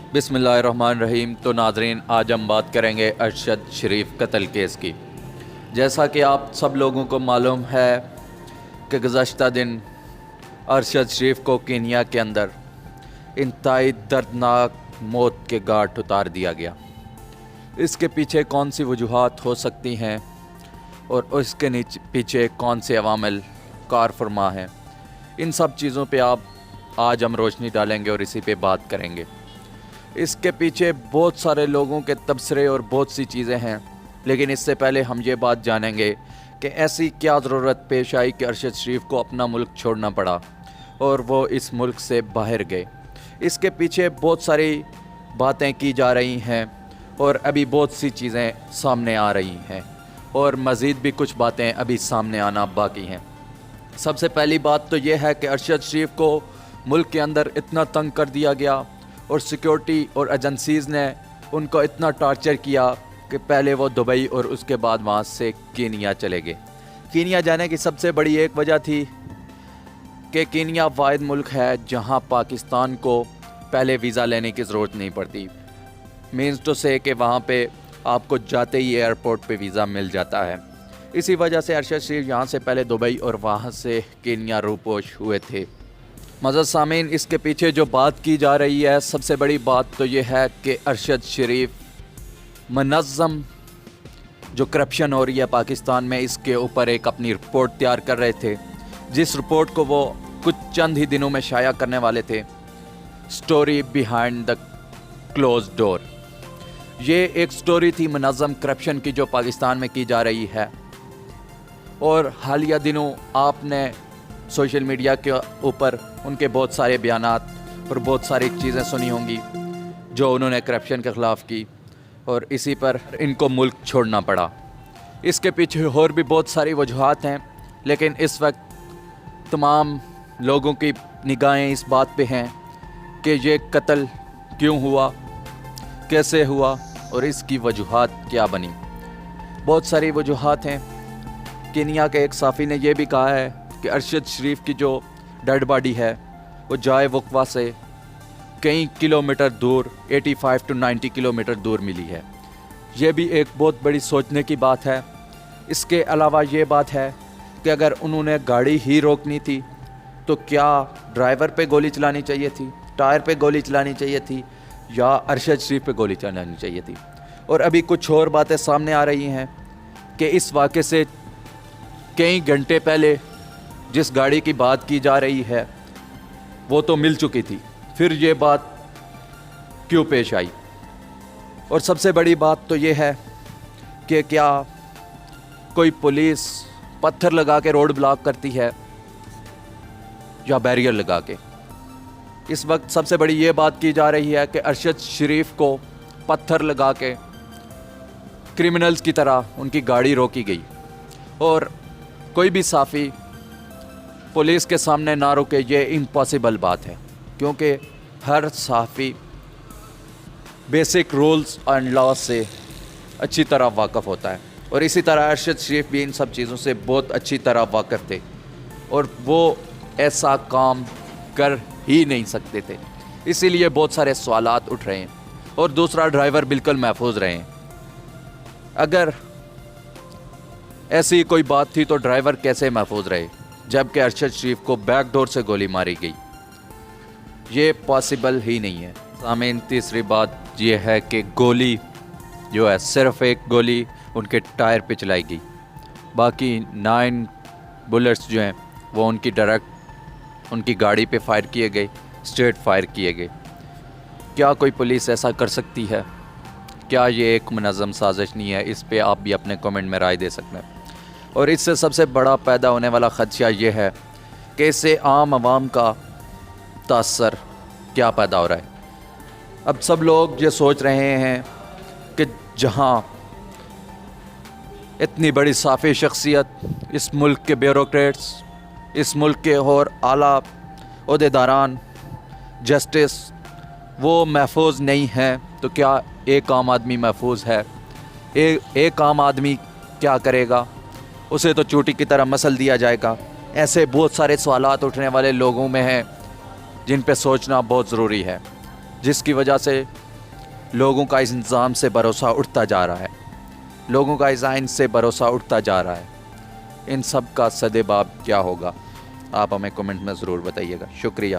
बिस्मिल्लाहिर्रहमानिर्रहीम। तो नाज़रीन, आज हम बात करेंगे अरशद शरीफ कत्ल केस की। जैसा कि आप सब लोगों को मालूम है कि गुज़श्ता दिन अरशद शरीफ को कीनिया के अंदर इंतहाई दर्दनाक मौत के घाट उतार दिया गया। इसके पीछे कौन सी वजूहात हो सकती हैं और उसके पीछे कौन से अवामिल कार फरमा हैं, इन सब चीज़ों पे आज हम रोशनी डालेंगे और इसी पे बात करेंगे। इसके पीछे बहुत सारे लोगों के तबसरे और बहुत सी चीज़ें हैं, लेकिन इससे पहले हम ये बात जानेंगे कि ऐसी क्या ज़रूरत पेश आई कि अरशद शरीफ को अपना मुल्क छोड़ना पड़ा और वो इस मुल्क से बाहर गए। इसके पीछे बहुत सारी बातें की जा रही हैं और अभी बहुत सी चीज़ें सामने आ रही हैं और मज़ीद भी कुछ बातें अभी सामने आना बाकी हैं। सबसे पहली बात तो ये है कि अरशद शरीफ को मुल्क के अंदर इतना तंग कर दिया गया और सिक्योरिटी और एजेंसीज़ ने उनको इतना टॉर्चर किया कि पहले वो दुबई और उसके बाद वहाँ से कीनिया चले गए। कीनिया जाने की सबसे बड़ी एक वजह थी कि कीनिया वाहिद मुल्क है जहाँ पाकिस्तान को पहले वीज़ा लेने की ज़रूरत नहीं पड़ती। मीन्स टू से कि वहाँ पे आपको जाते ही एयरपोर्ट पे वीज़ा मिल जाता है। इसी वजह से अरशद शरीफ यहाँ से पहले दुबई और वहाँ से कीनिया रूपोश हुए थे। मज़द सामीन, इसके पीछे जो बात की जा रही है, सबसे बड़ी बात तो ये है कि अरशद शरीफ मुनज़्ज़म जो करप्शन हो रही है पाकिस्तान में, इसके ऊपर एक अपनी रिपोर्ट तैयार कर रहे थे, जिस रिपोर्ट को वो कुछ चंद ही दिनों में शाया करने वाले थे। Story behind the close door, ये एक स्टोरी थी मुनज़्ज़म करप्शन की जो पाकिस्तान में की जा रही है। और हालिया दिनों आपने सोशल मीडिया के ऊपर उनके बहुत सारे बयानात और बहुत सारी चीज़ें सुनी होंगी जो उन्होंने करप्शन के ख़िलाफ़ की और इसी पर इनको मुल्क छोड़ना पड़ा। इसके पीछे और भी बहुत सारी वजूहात हैं, लेकिन इस वक्त तमाम लोगों की निगाहें इस बात पे हैं कि ये कत्ल क्यों हुआ, कैसे हुआ और इसकी वजूहात क्या बनी। बहुत सारी वजूहात हैं। कीनिया के एक साफ़ी ने यह भी कहा है कि अरशद शरीफ की जो डेड बॉडी है वो जाए वक्वा से कई किलोमीटर दूर 85 to 90 किलोमीटर दूर मिली है। ये भी एक बहुत बड़ी सोचने की बात है। इसके अलावा ये बात है कि अगर उन्होंने गाड़ी ही रोकनी थी तो क्या ड्राइवर पे गोली चलानी चाहिए थी, टायर पे गोली चलानी चाहिए थी या अरशद शरीफ पे गोली चलानी चाहिए थी। और अभी कुछ और बातें सामने आ रही हैं कि इस वाक़े से कई घंटे पहले जिस गाड़ी की बात की जा रही है वो तो मिल चुकी थी, फिर ये बात क्यों पेश आई। और सबसे बड़ी बात तो ये है कि क्या कोई पुलिस पत्थर लगा के रोड ब्लॉक करती है या बैरियर लगा के। इस वक्त सबसे बड़ी ये बात की जा रही है कि अरशद शरीफ को पत्थर लगा के क्रिमिनल्स की तरह उनकी गाड़ी रोकी गई और कोई भी साफ़ी पुलिस के सामने ना रुके, ये इम्पॉसिबल बात है, क्योंकि हर साफ़ी बेसिक रूल्स एंड लॉ से अच्छी तरह वाक़फ़ होता है और इसी तरह अरशद शरीफ भी इन सब चीज़ों से बहुत अच्छी तरह वाक़फ़ थे और वो ऐसा काम कर ही नहीं सकते थे। इसीलिए बहुत सारे सवालात उठ रहे हैं। और दूसरा, ड्राइवर बिल्कुल महफूज रहे हैं। अगर ऐसी कोई बात थी तो ड्राइवर कैसे महफूज रहे जबकि अरशद शरीफ को बैक डोर से गोली मारी गई? ये पॉसिबल ही नहीं है। सामीन, तीसरी बात यह है कि गोली जो है सिर्फ एक गोली उनके टायर पे चलाई गई, बाकी 9 बुलेट्स जो हैं वो उनकी डायरेक्ट उनकी गाड़ी पे फायर किए गए, स्ट्रेट फायर किए गए। क्या कोई पुलिस ऐसा कर सकती है? क्या ये एक मुनज़्ज़म साजिश नहीं है? इस पे आप भी अपने कमेंट में राय दे सकते हैं। और इससे सबसे बड़ा पैदा होने वाला ख़दशा ये है कि इससे आम आवाम का तासर क्या पैदा हो रहा है। अब सब लोग ये सोच रहे हैं कि जहाँ इतनी बड़ी साफ़ी शख्सियत, इस मुल्क के ब्यूरोक्रेट्स, इस मुल्क के और आला ओहदेदारान, जस्टिस वो महफूज नहीं हैं, तो क्या एक आम आदमी महफूज है? एक आम आदमी क्या करेगा? उसे तो चोटी की तरह मसल दिया जाएगा। ऐसे बहुत सारे सवालात उठने वाले लोगों में हैं जिन पे सोचना बहुत ज़रूरी है। جس کی وجہ سے لوگوں کا اس نظام سے بھروسہ اٹھتا جا رہا ہے، لوگوں کا اس آئین سے بھروسہ اٹھتا جا رہا ہے۔ ان سب کا سدباب کیا ہوگا؟ آپ ہمیں کمنٹ میں ضرور بتائیے گا۔ شکریہ۔